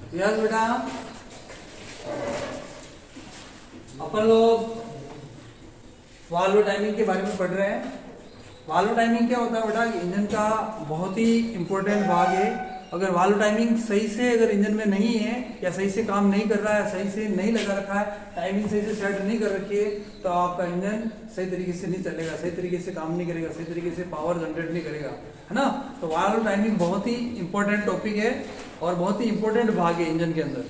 Yes बेटा, अपन लोग valve timing के बारे में पढ़ रहे हैं। वाल्व टाइमिंग क्या होता है बेटा? इंजन का बहुत ही इंपॉर्टेंट भाग है। अगर वाल्व टाइमिंग सही से अगर इंजन में नहीं है या सही से काम नहीं कर रहा है, सही से नहीं लगा रखा है, टाइमिंग सही से सेट नहीं कर रखी है, तो आपका इंजन सही तरीके से नहीं चलेगा, सही तरीके से काम नहीं करेगा, सही तरीके से पावर जनरेट नहीं करेगा, है ना। तो वाल्व टाइमिंग बहुत ही इंपॉर्टेंट टॉपिक है और बहुत ही इंपॉर्टेंट भाग है इंजन के अंदर।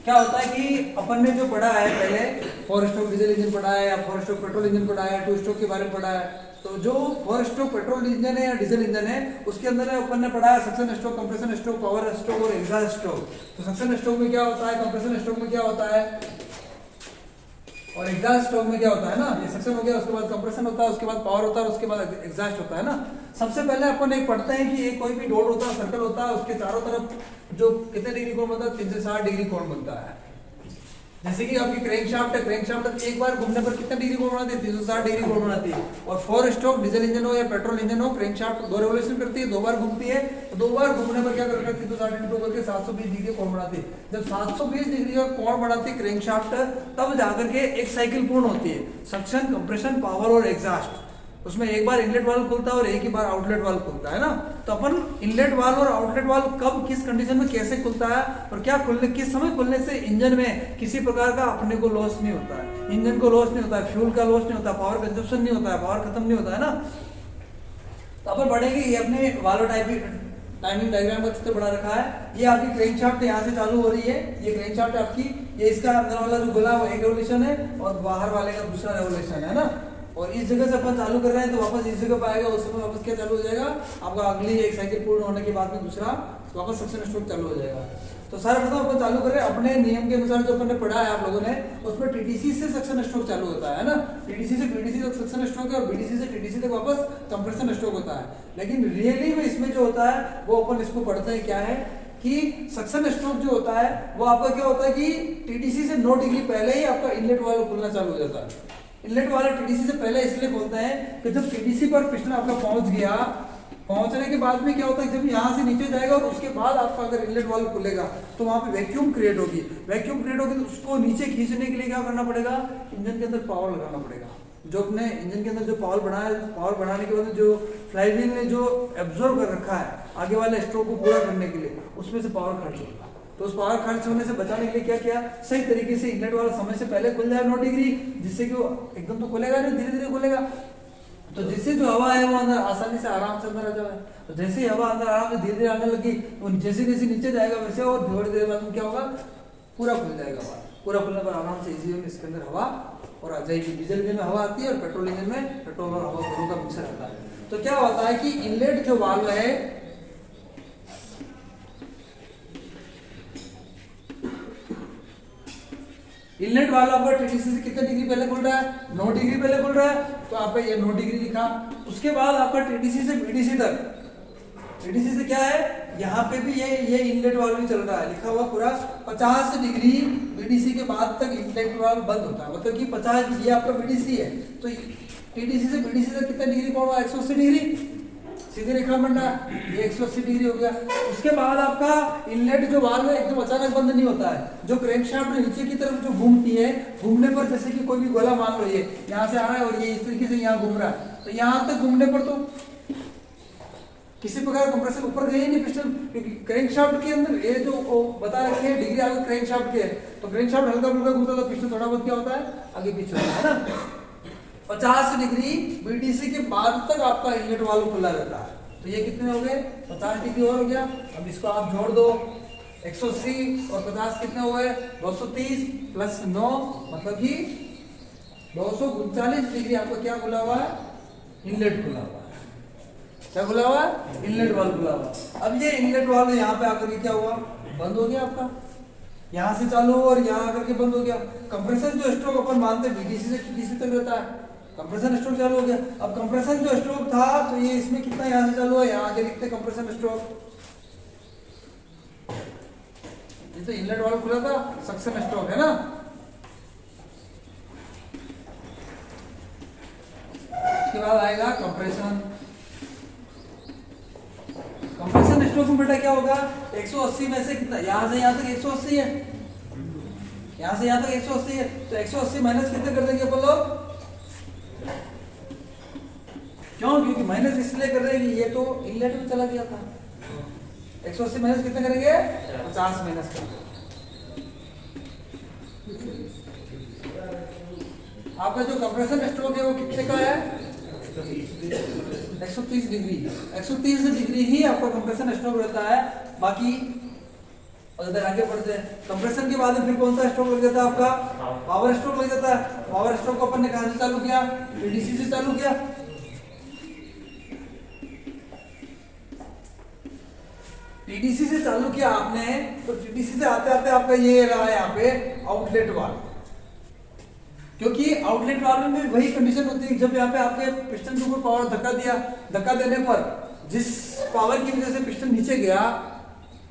क्या होता है कि अपन ने जो पढ़ा है पहले 4 स्ट्रोक डीजल इंजन पढ़ा है या 4 स्ट्रोक पेट्रोल इंजन पढ़ा है, 2 स्ट्रोक के बारे में पढ़ा है। तो जो 4 स्ट्रोक पेट्रोल इंजन है या डीजल इंजन है उसके अंदर अपन ने पढ़ा है suction stroke, compression stroke, power stroke और एग्जॉस्ट स्ट्रोक। तो सक्शन स्ट्रोक में क्या होता है, कंप्रेशन स्ट्रोक में क्या होता है और एग्जॉस्ट स्ट्रोक में क्या होता है ना। ये सक्शन हो गया, उसके बाद कंप्रेशन होता है, उसके बाद पावर होता है, उसके बाद एग्जॉस्ट होता है ना। सबसे पहले अपन एक पढ़ते हैं कि एक कोई भी डॉट होता है, सर्कल होता है, उसके चारों तरफ जो कितने डिग्री कोण बनता है, 360 डिग्री कोण बनता है। जैसे कि आपकी क्रैंकशाफ्ट है, क्रैंकशाफ्ट एक बार घूमने पर कितना डिग्री कोण बनाती है, 360 डिग्री कोण बनाती है। और 4 स्ट्रोक डीजल इंजन हो या पेट्रोल इंजन हो, क्रैंकशाफ्ट 2 रेवोल्यूशन करती है, 2 बार घूमती है। तो 2 बार घूमने पर क्या करती है, 360 इंटू करके 720 डिग्री कोण बनाती है। जब 720 डिग्री का कोण बनाती है क्रैंकशाफ्ट, तब जाकर के एक साइकिल पूर्ण होती है, सक्शन, कंप्रेशन, पावर और एग्जॉस्ट। उसमें एक बार इनलेट वाल्व खुलता है और एक ही बार आउटलेट वाल्व खुलता है ना। तो अपन इनलेट वाल्व और आउटलेट वाल्व कब, किस कंडीशन में, कैसे खुलता है और क्या खुलने, किस समय खुलने से इंजन में किसी प्रकार का अपने को लॉस नहीं होता है, इंजन को लॉस नहीं होता है, फ्यूल का लॉस नहीं होता, पावर कंजप्शन नहीं होता है, पावर खत्म नहीं होता है ना। तो अपन बढ़ेंगे, ये अपने वाल्व टाइमिंग डायग्राम का चित्र बना रखा है। ये आपकी क्रैंकशाफ्ट यहाँ से चालू हो रही है, ये क्रैंकशाफ्ट आपकी, ये इसका अंदर वाला जो गोला वो एक रेवोल्यूशन है और बाहर वाले का दूसरा रेवोल्यूशन है ना। और इस जगह से अपन चालू कर रहे हैं तो वापस इस जगह पर आएगा, उस समय वापस क्या चालू हो जाएगा आपका, अगली एक साइकिल पूर्ण होने के बाद में दूसरा वापस सक्शन स्ट्रोक चालू हो जाएगा। तो सर्वप्रथम अपन चालू कर रहे हैं अपने नियम के अनुसार, जो अपन ने पढ़ा है आप लोगों ने, उसमें टीटीसी से सक्शन स्ट्रोक चालू होता है ना। टीटीसी से बीडीसी तक सक्शन स्ट्रोक है और बीडीसी से टीटीसी तक वापस कंप्रेशन स्ट्रोक होता है। लेकिन रियली में इसमें जो होता है वो अपन इसको पढ़ते हैं क्या है कि सक्शन स्ट्रोक जो होता है वो आपका क्या होता है कि टीटीसी से 9 डिग्री पहले ही आपका इनलेट वाल्व खुलना चालू हो जाता है। इनलेट वाला टीटीसी से पहले इसलिए बोलते हैं कि जब टीटीसी पर पिस्टन आपका पहुंच गया, पहुंचने के बाद में क्या होता है, जब यहां से नीचे जाएगा और उसके बाद आपका अगर इनलेट वाल्व खुलेगा तो वहां पे वैक्यूम क्रिएट होगी। वैक्यूम क्रिएट होगी तो उसको नीचे खींचने के लिए क्या करना पड़ेगा, इंजन के अंदर पावर लगाना पड़ेगा। जो अपने इंजन के अंदर जो पावर बनाया, पावर बनाने के बाद जो फ्लाईव्हील ने जो एब्जॉर्ब कर रखा है आगे वाले स्ट्रोक को पूरा करने के लिए, उसमें से पावर खर्च होगा। तो उस पावर खर्च होने से बचाने के लिए क्या किया, सही तरीके से इनलेट वाला समय से पहले खुल जाए 9 डिग्री, जिससे कि वो एकदम तो खुलेगा नहीं, धीरे धीरे खुलेगा। तो जिससे जो हवा है वो अंदर आसानी से आराम से अंदर आ जाए। तो जैसे ही हवा अंदर आराम से धीरे धीरे आने लगी, वो जैसे जैसे नीचे जाएगा वैसे, और थोड़ी देर बाद में क्या होगा, पूरा खुल जाएगा। पूरा खुलने पर आराम से इजी इसके अंदर हवा और आ जाएगी। डीजल इंजन में हवा आती है और पेट्रोल इंजन में पेट्रोल और हवा दोनों का मिक्सर आता है। तो क्या होता है कि इनलेट जो वाल्व है, इनलेट वाल्व आपका टीटीसी से कितने डिग्री पहले खुल रहा है, 9 डिग्री पहले खुल रहा है, तो आपका ये 9 डिग्री लिखा। उसके बाद आपका टीटीसी से बीडीसी तक, टीटीसी से क्या है, यहाँ पे भी ये इनलेट वाल्व भी चल रहा है, लिखा हुआ पूरा 50 डिग्री बीडीसी के बाद तक इनलेट वाल्व बंद होता है। मतलब कि 50, ये आपका बीडीसी है, तो टीटीसी से बीडीसी तक कितना डिग्री कोण हुआ, 180 डिग्री, सीधी रेखा बन रहा है, ये 180 डिग्री हो गया। उसके बाद आपका इनलेट जो वाल्व है एकदम अचानक बंद नहीं होता है। जो क्रैंकशाफ्ट नीचे की तरफ जो घूमती है, घूमने पर जैसे कि कोई भी गोला मान लो, ये यहाँ से आ रहा है और ये इस तरीके से यहाँ घूम रहा है, तो यहाँ तक घूमने पर तो किसी प्रकार कंप्रेसर ऊपर गई नहीं पिस्टन, क्योंकि क्रैंकशाफ्ट के अंदर ये जो बता रखे हैं डिग्री आगे क्रैंकशाफ्ट के, तो क्रैंकशाफ्ट हल्का फुल्का घूमता था, पिस्टन थोड़ा बहुत क्या होता है आगे पीछे होता है ना। 50 डिग्री बीडीसी के बाद तक आपका इनलेट वाल्व खुला रहता है। तो ये कितने हो गए, 50 डिग्री और हो गया। अब इसको आप जोड़ दो, 180 और 50 कितने हो गए, 230 प्लस 9 मतलब कि 239 डिग्री आपका क्या खुला हुआ है, इनलेट खुला हुआ है। क्या खुला हुआ है, इनलेट वाल्व खुला हुआ है। अब ये इनलेट वाल्व यहाँ पे आकर के क्या हुआ, बंद हो गया आपका, यहाँ से चालू और यहाँ आकर के बंद हो गया। कंप्रेसर जो स्ट्रोक अपन मानते हैं बीडीसी से टीटीसी तक रहता है, कंप्रेशन स्ट्रोक चालू हो गया। अब कंप्रेशन जो स्ट्रोक था तो ये इसमें कितना यहाँ से चालू है, यहाँ आगे लिखते कंप्रेशन स्ट्रोक, ये तो इनलेट वाल्व खुला था, सक्शन स्ट्रोक है ना। उसके बाद आएगा कंप्रेशन। कंप्रेशन स्ट्रोक में बेटा क्या होगा, 180 में से कितना, यहाँ से यहाँ तक 180 है, यहाँ से यहाँ तक 180 है, तो 180 माइनस कितने कर देंगे अपन लोग, क्यों, क्योंकि माइनस इसलिए कर रहे हैं कि ये तो इनलेट में चला गया था। 180 माइनस कितने करेंगे, 50 माइनस करेंगे। आपका जो कंप्रेशन स्ट्रोक है वो कितने का है, 130 डिग्री। 130 डिग्री ही आपका कंप्रेशन स्ट्रोक रहता है। बाकी अगर आगे बढ़ते हैं, कंप्रेशन के बाद में फिर कौन सा स्ट्रोक लग जाता है आपका, पावर स्ट्रोक लग जाता है। पावर स्ट्रोक को अपन ने कहां से चालू किया, पीडीसी से चालू किया। पीडीसी से चालू किया आपने, तो पीडीसी से आते आते आपका ये रहा है यहाँ पे आउटलेट वाल्व, क्योंकि आउटलेट वाल्व में वही कंडीशन होती है, जब यहाँ पे आपके पिस्टन के ऊपर पावर धक्का दिया, धक्का देने पर जिस पावर की वजह से पिस्टन नीचे गया,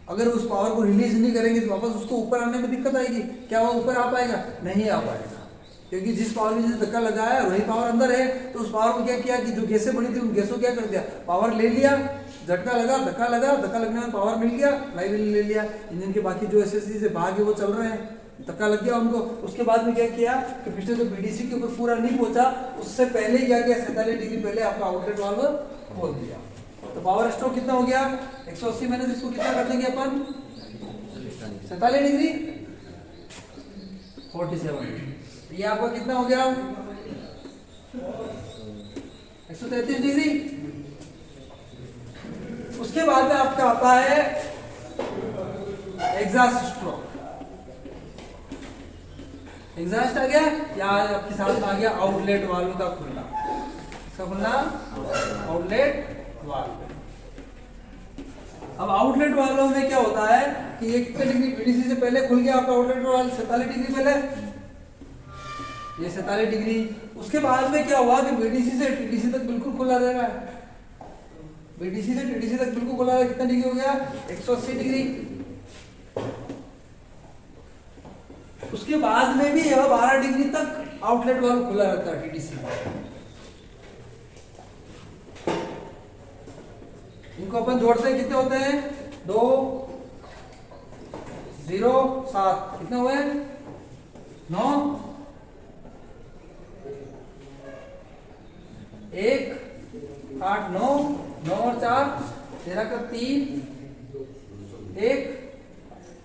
अगर उस पावर को रिलीज नहीं करेंगे तो वापस उसको ऊपर आने में दिक्कत आएगी। क्या वो ऊपर आ पाएगा, नहीं आ पाएगा, क्योंकि जिस पावर में धक्का लगा है वही पावर अंदर है। तो उस पावर को क्या किया कि जो गैसें बनी थी उन गैसों क्या कर दिया, पावर ले लिया, झटका लगा, धक्का लगा, धक्का लगने में पावर मिल गया, फ्लाईव्हील ले लिया, इंजन के बाकी जो एसएससी से भाग है वो चल रहे हैं, धक्का लग गया उनको। उसके बाद में क्या किया कि पिस्टन जो पीडीसी के ऊपर पूरा नहीं पहुंचा, उससे पहले ही क्या किया, 47 डिग्री पहले आपका आउटलेट वाल्व खोल दिया। तो पावर स्ट्रोक कितना हो गया, 180 माइनस इसको कितना कर देंगे अपन, 47 डिग्री 47, ये आपका कितना हो गया, 133 डिग्री। उसके बाद में आपका आता है एग्जॉस्ट स्ट्रोक। एग्जॉस्ट आ गया या आपके साथ में आ गया आउटलेट वाल्व का खुलना, इसका खुलना आउटलेट वाल्व। अब आउटलेट वाल्व में क्या होता है कि ये कितने डिग्री, पीडीसी से पहले खुल गया आपका आउटलेट वाल्व 47 डिग्री पहले, ये 47 डिग्री। उसके बाद में क्या हुआ कि पीडीसी से टीडीसी तक बिल्कुल खुला रह रहा है, बीडीसी से टीडीसी तक बिल्कुल खुला है, कितना डिग्री हो गया, 180 डिग्री। उसके बाद में भी यह 12 डिग्री तक आउटलेट वाल्व खुला रहता है टीडीसी में। इनको अपन जोड़ते हैं, कितने होते हैं, 2 0 7, कितने हुए 9, 1 8 9 9 और 4 13 का 3 1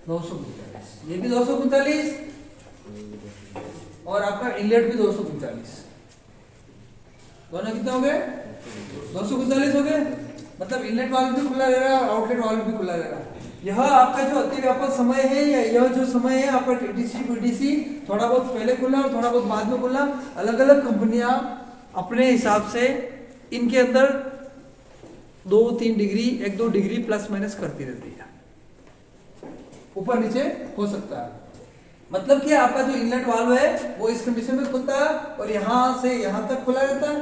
239, ये भी 239 और आपका इनलेट भी 239, दोनों कितने हो गए, 239 हो गए। मतलब इनलेट वाल्व भी खुला रह रहा है, आउटलेट वाल्व भी खुला रह रहा है। यह आपका जो अतिव्यापक समय है, या यह जो समय है आपका टीडीसी पीडीसी थोड़ा बहुत पहले खुला और थोड़ा बहुत बाद में खुला, अलग अलग कंपनियां अपने हिसाब से इनके अंदर 2-3 डिग्री 1-2 डिग्री प्लस माइनस करती रहती है, ऊपर नीचे हो सकता है। मतलब कि आपका जो इनलेट वाल्व है वो इस कंडीशन में खुलता है और यहां से यहां तक खुला रहता है,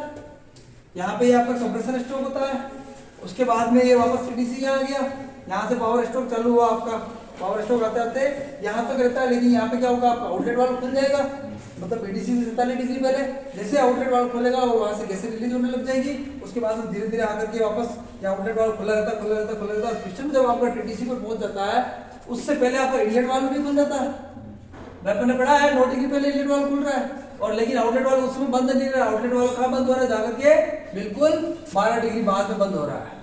यहाँ पे आपका कंप्रेसर स्ट्रोक होता है। उसके बाद में ये वापस टीडीसी यहाँ आ गया, यहाँ से पावर स्ट्रोक चालू हुआ, आपका पावर स्ट्रोक आते आते यहाँ तक रहता है, लेकिन यहाँ पे क्या होगा, आपका आउटलेट वाल्व खुल जाएगा। मतलब पीडीसी से 47 डिग्री पहले जैसे आउटलेट वाल्व खुलेगा और वहां से गैसें रिलीज होने लग जाएगी। उसके बाद में धीरे धीरे आकर के वापस यहाँ आउटलेट वाल्व खुला रहता है और पिस्टन जब आपका टीडीसी पर पहुंच जाता है उससे पहले आपका इनलेट वाल्व भी खुल जाता है। मैंने पढ़ा है 9 डिग्री पहले इनलेट वाल्व खुल रहा है, और लेकिन आउटलेट वाल्व उसमें बंद नहीं रहा, आउटलेट वाल्व कहाँ बंद हो रहा है, जाकर के बिल्कुल 12 डिग्री बाद में बंद हो रहा है।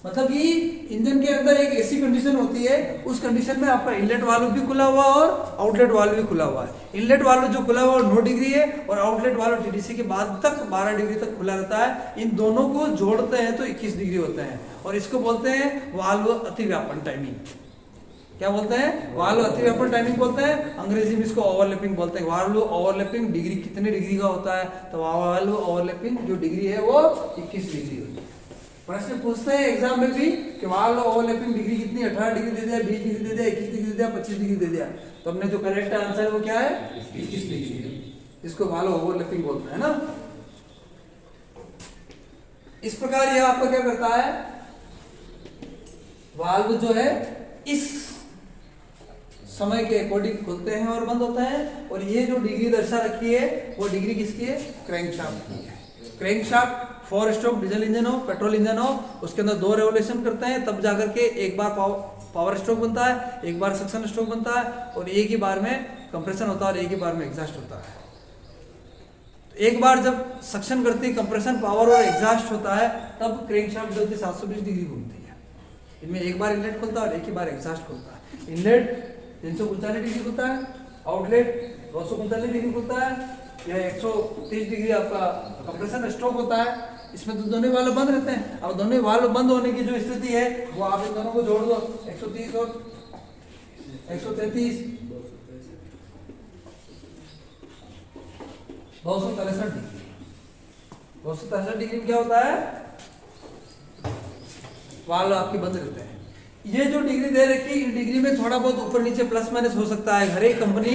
मतलब कि इंजन के अंदर एक ऐसी कंडीशन होती है, उस कंडीशन में आपका इनलेट वाल्व भी खुला हुआ और आउटलेट वाल्व भी खुला हुआ है। इनलेट वाल्व जो खुला हुआ 9 डिग्री है और आउटलेट वाल्व टीडीसी के बाद तक 12 डिग्री तक खुला रहता है। इन दोनों को जोड़ते हैं तो 21 डिग्री होते हैं, और इसको बोलते हैं वाल्व अतिव्यापन टाइमिंग। क्या बोलते हैं, वाल्व अतिव्यापन टाइमिंग बोलते हैं, अंग्रेजी में इसको ओवरलैपिंग बोलते हैं। वाल्व ओवरलैपिंग डिग्री कितने डिग्री का होता है, तो वाल्व ओवरलैपिंग जो डिग्री है वो 21 डिग्री होती है। प्रश्न पूछते हैं एग्जाम में भी कि वाल्व ओवरलैपिंग डिग्री कितनी, 18 डिग्री दे दिया, 20 डिग्री दे दिया, 21 डिग्री दे दिया, 25 डिग्री दे दिया, तो हमने जो करेक्ट आंसर है वो क्या है, 21 डिग्री। इसको वाल्व ओवरलैपिंग बोलते हैं ना। इस प्रकार यह आपका क्या करता है, वाल्व जो है इस समय के अकॉर्डिंग खुलते हैं और बंद होता है। और ये जो डिग्री दर्शा रखी है वो डिग्री किसकी है, क्रैंकशाफ्ट की है। क्रैंकशाफ्ट 4 स्ट्रोक डीजल इंजन हो, पेट्रोल इंजन हो, उसके अंदर 2 रेवोल्यूशन करते हैं, तब जाकर के एक बार पावर स्ट्रोक बनता है, एक बार सक्शन स्ट्रोक बनता है, और एक ही बार में कंप्रेशन होता है और एक ही बार में एग्जॉस्ट होता है। एक बार जब सक्शन करती कंप्रेशन पावर और एग्जॉस्ट होता है, तब क्रैंकशाफ्ट जो 720 डिग्री घूमती है। इनमें एक बार इनलेट खुलता है और एक ही बार एग्जॉस्ट खुलता है। इनलेट 345 डिग्री खुलता है, आउटलेट 245 डिग्री खुलता है, यह 130 डिग्री आपका कंप्रेशन स्ट्रोक होता है। इसमें तो दोनों वाल्व बंद रहते हैं। अब दोनों वाल्व बंद होने की जो स्थिति है वो आप इन दोनों को जोड़ दो, 130 और 133, 263 डिग्री। 263 डिग्री में क्या होता है, वाल्व आपके बंद रहते हैं। ये जो डिग्री दे रखी है, इन डिग्री में थोड़ा बहुत ऊपर नीचे प्लस माइनस हो सकता है। हर एक कंपनी